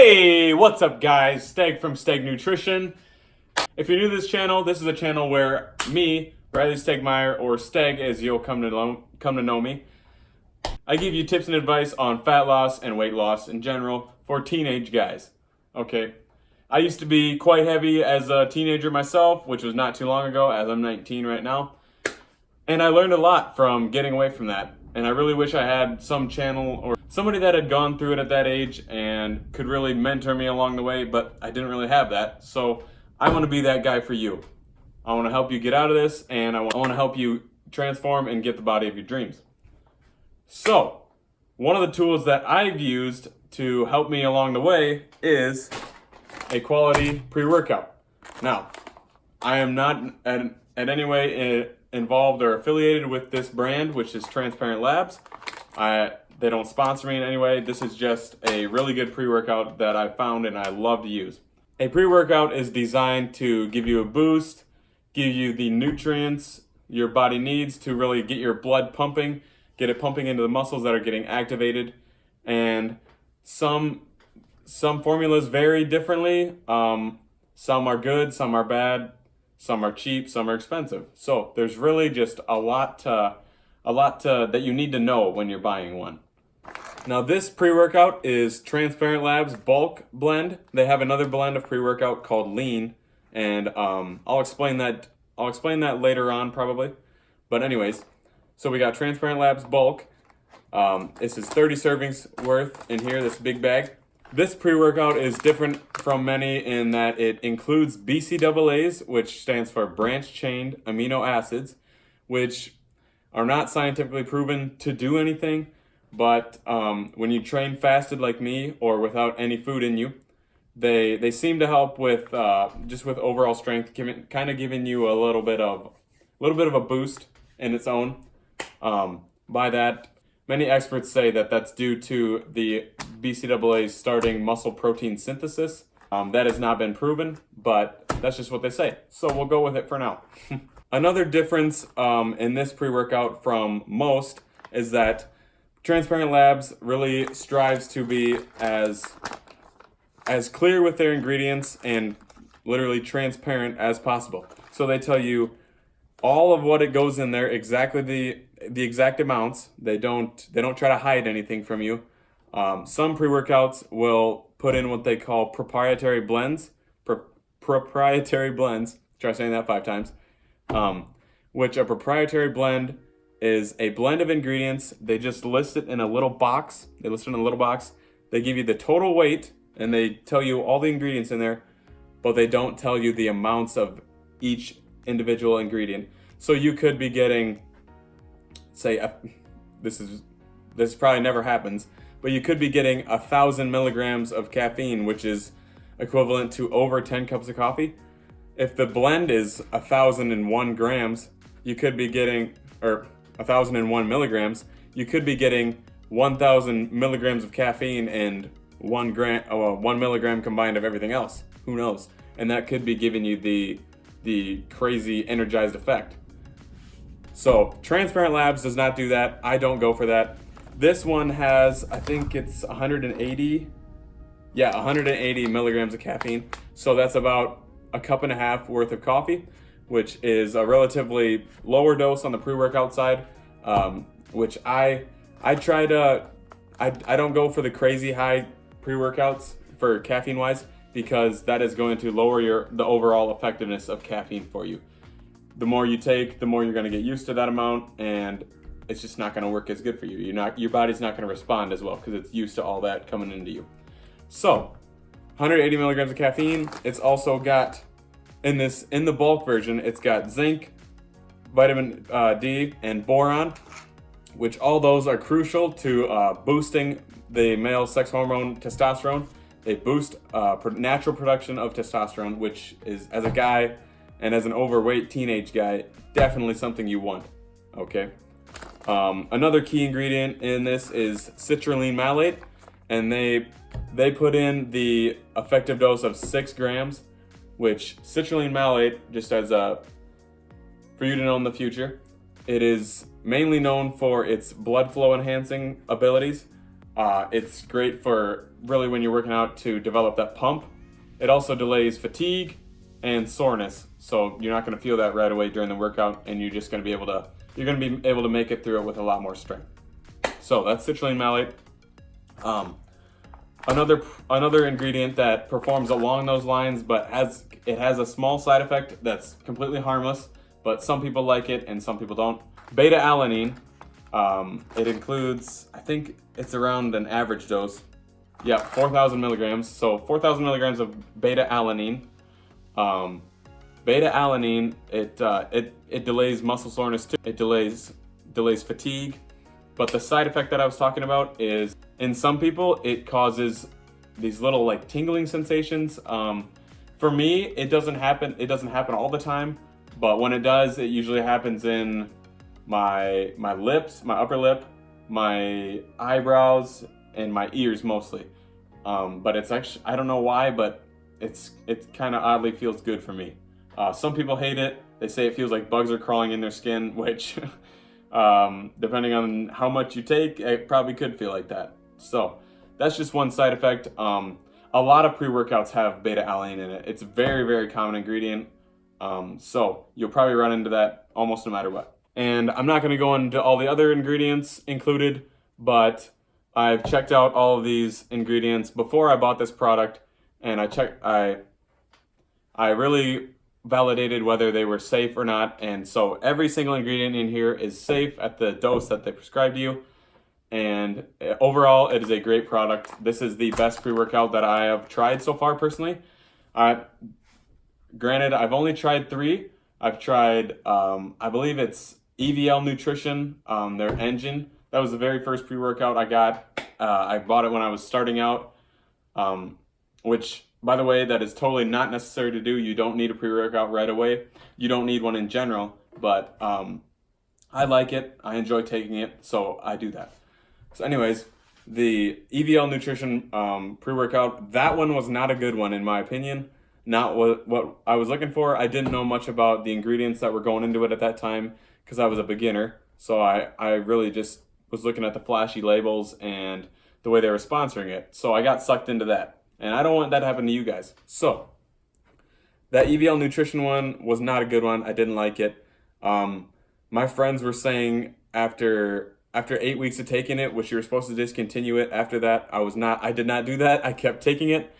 Hey, what's up guys? Steg from Steg Nutrition. If you're new to this channel, this is a channel where me, Riley Stegmeyer, or Steg as you'll come to know me, I give you tips and advice on fat loss and weight loss in general for teenage guys. Okay, I used to be quite heavy as a teenager myself, which was not too long ago, as I'm 19 right now. And I learned a lot from getting away from that. And I really wish I had some channel or somebody that had gone through it at that age and could really mentor me along the way, but I didn't really have that. So I want to be that guy for you. I want to help you get out of this, and I want to help you transform and get the body of your dreams. So one of the tools that I've used to help me along the way is a quality pre-workout. Now, I am not at any way involved or affiliated with this brand, which is Transparent Labs. They don't sponsor me in any way. This is just a really good pre-workout that I found and I love to use. A pre-workout is designed to give you a boost, give you the nutrients your body needs to really get your blood pumping, get it pumping into the muscles that are getting activated. And some formulas vary differently. Some are good, some are bad, some are cheap, some are expensive. So there's really just a lot that you need to know when you're buying one. Now this pre-workout is Transparent Labs Bulk Blend. They have another blend of pre-workout called Lean, and I'll explain that later on probably. But anyways, so we got Transparent Labs Bulk. This is 30 servings worth in here, this big bag. This pre-workout is different from many in that it includes BCAAs, which stands for branched-chain amino acids, which are not scientifically proven to do anything, but when you train fasted like me or without any food in you, they seem to help with just with overall strength, kind of giving you a little bit of a boost in its own. By that, many experts say that that's due to the BCAAs starting muscle protein synthesis. That has not been proven, but that's just what they say. So we'll go with it for now. Another difference in this pre-workout from most is that Transparent Labs really strives to be as clear with their ingredients and literally transparent as possible. So they tell you all of what it goes in there, exactly the exact amounts. They don't try to hide anything from you. Some pre-workouts will put in what they call proprietary blends. Proprietary blends. Try saying that 5 times. Which a proprietary blend is a blend of ingredients. They just list it in a little box. They list it in a little box. They give you the total weight and they tell you all the ingredients in there, but they don't tell you the amounts of each individual ingredient. So you could be getting, say, this probably never happens, but you could be getting 1,000 milligrams of caffeine, which is equivalent to over 10 cups of coffee. If the blend is 1,001 grams, you could be getting, or 1,001 milligrams, you could be getting 1,000 milligrams of caffeine and 1 milligram combined of everything else. Who knows? And that could be giving you the crazy energized effect. So Transparent Labs does not do that. I don't go for that. This one has, I think it's 180 milligrams of caffeine. So that's about a cup and a half worth of coffee, which is a relatively lower dose on the pre-workout side, which I don't go for the crazy high pre-workouts for caffeine wise, because that is going to lower the overall effectiveness of caffeine for you. The more you take, the more you're going to get used to that amount, and it's just not going to work as good for you. Your body's not going to respond as well because it's used to all that coming into you. So 180 milligrams of caffeine. It's also got, in the bulk version, it's got zinc, vitamin D, and boron, which all those are crucial to boosting the male sex hormone testosterone. They boost natural production of testosterone, which is, as a guy and as an overweight teenage guy, definitely something you want. Okay. Another key ingredient in this is citrulline malate, and they put in the effective dose of 6 grams, which citrulline malate, just as for you to know in the future, it is mainly known for its blood flow enhancing abilities. It's great for really when you're working out to develop that pump. It also delays fatigue and soreness, so you're not going to feel that right away during the workout, and you're just going to be able to make it through it with a lot more strength. So that's citrulline malate. Another ingredient that performs along those lines, but it has a small side effect that's completely harmless, but some people like it and some people don't. Beta alanine. It includes, I think it's around an average dose. Yeah, 4,000 milligrams. So 4,000 milligrams of beta alanine. Beta alanine, it delays muscle soreness too. It delays fatigue. But the side effect that I was talking about is, in some people, it causes these little like tingling sensations. For me, it doesn't happen all the time, but when it does, it usually happens in my lips, my upper lip, my eyebrows, and my ears mostly. But it's actually, I don't know why, but it kind of oddly feels good for me. Some people hate it. They say it feels like bugs are crawling in their skin, which depending on how much you take, it probably could feel like that. So that's just one side effect. A lot of pre-workouts have beta alanine in it. It's a very, very common ingredient. So you'll probably run into that almost no matter what. And I'm not going to go into all the other ingredients included, but I've checked out all of these ingredients before I bought this product, and I really validated whether they were safe or not. And so every single ingredient in here is safe at the dose that they prescribed to you. And overall, it is a great product. This is the best pre-workout that I have tried so far personally. Granted, I've only tried 3. I've tried, I believe it's EVL Nutrition, their Engine. That was the very first pre-workout I got. I bought it when I was starting out, which, by the way, that is totally not necessary to do. You don't need a pre-workout right away. You don't need one in general, but I like it. I enjoy taking it, so I do that. So anyways, the EVL Nutrition pre-workout, that one was not a good one in my opinion. Not what I was looking for. I didn't know much about the ingredients that were going into it at that time because I was a beginner. So I really just was looking at the flashy labels and the way they were sponsoring it. So I got sucked into that. And I don't want that to happen to you guys. So that EVL Nutrition one was not a good one. I didn't like it. My friends were saying after 8 weeks of taking it, which you were supposed to discontinue it after that, I did not do that. I kept taking it.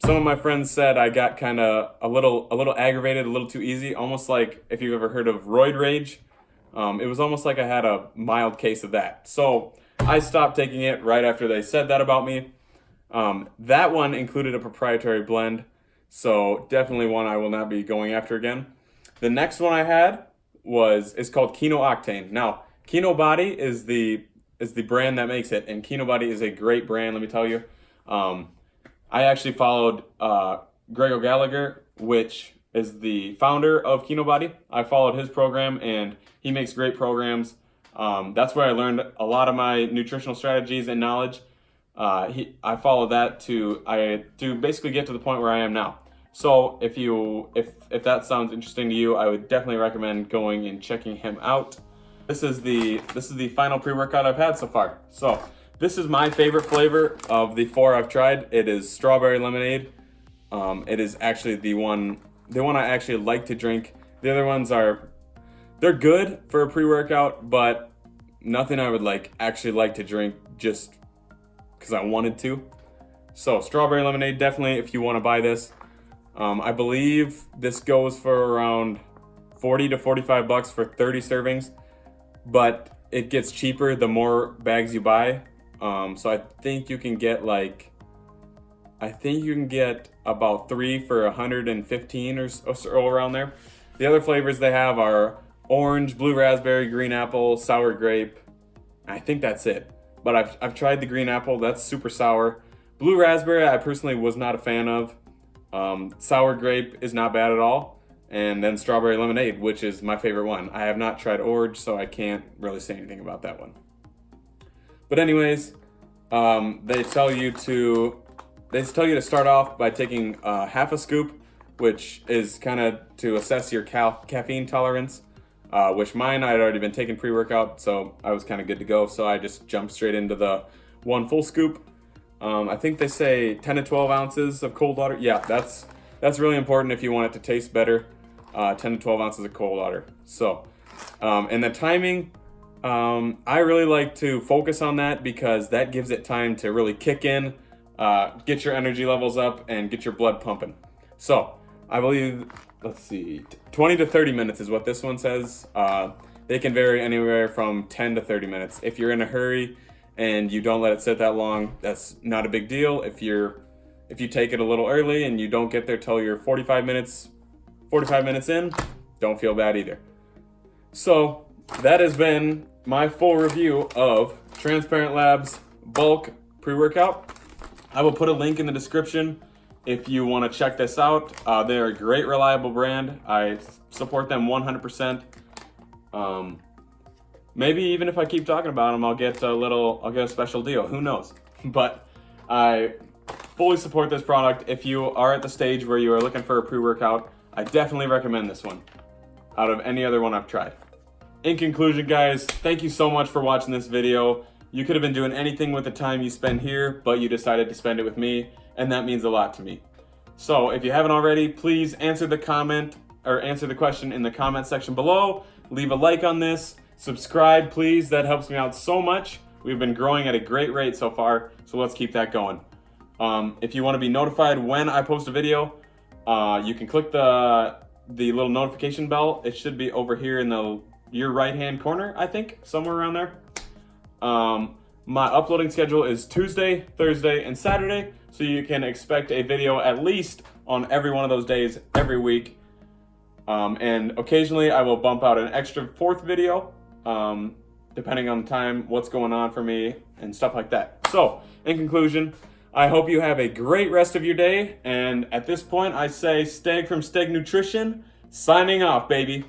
Some of my friends said I got kind of a little aggravated, a little too easy, almost like if you've ever heard of roid rage. It was almost like I had a mild case of that. So I stopped taking it right after they said that about me. That one included a proprietary blend, so definitely one I will not be going after again. The next one I had is called Keno Octane. Now, Keno Body is the brand that makes it, and Keno Body is a great brand, let me tell you. I actually followed Greg O'Gallagher, which is the founder of Keno Body. I followed his program, and he makes great programs. That's where I learned a lot of my nutritional strategies and knowledge. I followed that to basically get to the point where I am now. So if that sounds interesting to you, I would definitely recommend going and checking him out. This is the final pre-workout I've had so far. So this is my favorite flavor of the 4 I've tried. It is strawberry lemonade. It is actually the one I actually like to drink. The other ones they're good for a pre-workout, but nothing I would actually like to drink just because I wanted to. So strawberry lemonade, definitely if you want to buy this. I believe this goes for around $40 to $45 for 30 servings, but it gets cheaper the more bags you buy. So I think you can get about 3 for 115 or so around there. The other flavors they have are orange, blue raspberry, green apple, sour grape. I think that's it. But I've tried the green apple. That's super sour. Blue raspberry, I personally was not a fan of. Sour grape is not bad at all. And then strawberry lemonade, which is my favorite one. I have not tried orange, so I can't really say anything about that one. But anyways, they tell you to start off by taking half a scoop, which is kind of to assess your caffeine tolerance. Which mine, I had already been taking pre-workout, so I was kind of good to go. So I just jumped straight into the 1 full scoop. I think they say 10 to 12 ounces of cold water. Yeah, that's really important if you want it to taste better. 10 to 12 ounces of cold water. So, and the timing, I really like to focus on that because that gives it time to really kick in, get your energy levels up, and get your blood pumping. So, I believe, let's see, 20 to 30 minutes is what this one says. They can vary anywhere from 10 to 30 minutes. If you're in a hurry and you don't let it sit that long, that's not a big deal. If you take it a little early and you don't get there till you're 45 minutes in, don't feel bad either. So that has been my full review of Transparent Labs bulk pre-workout. I will put a link in the description if you want to check this out. They're a great, reliable brand. I support them 100%. Maybe even if I keep talking about them, I'll get a special deal. Who knows? But I fully support this product. If you are at the stage where you are looking for a pre-workout, I definitely recommend this one out of any other one I've tried. In conclusion, guys, thank you so much for watching this video. You could have been doing anything with the time you spend here, but you decided to spend it with me, and that means a lot to me. So if you haven't already, please answer the question in the comment section below. Leave a like on this. Subscribe, please. That helps me out so much. We've been growing at a great rate so far, so let's keep that going. If you want to be notified when I post a video, you can click the little notification bell. It should be over here in your right-hand corner, I think, somewhere around there. My uploading schedule is Tuesday, Thursday, and Saturday, so you can expect a video at least on every one of those days every week. And occasionally I will bump out an extra fourth video, depending on the time, what's going on for me, and stuff like that. So, in conclusion, I hope you have a great rest of your day, and at this point I say Steg from Steg Nutrition, signing off, baby.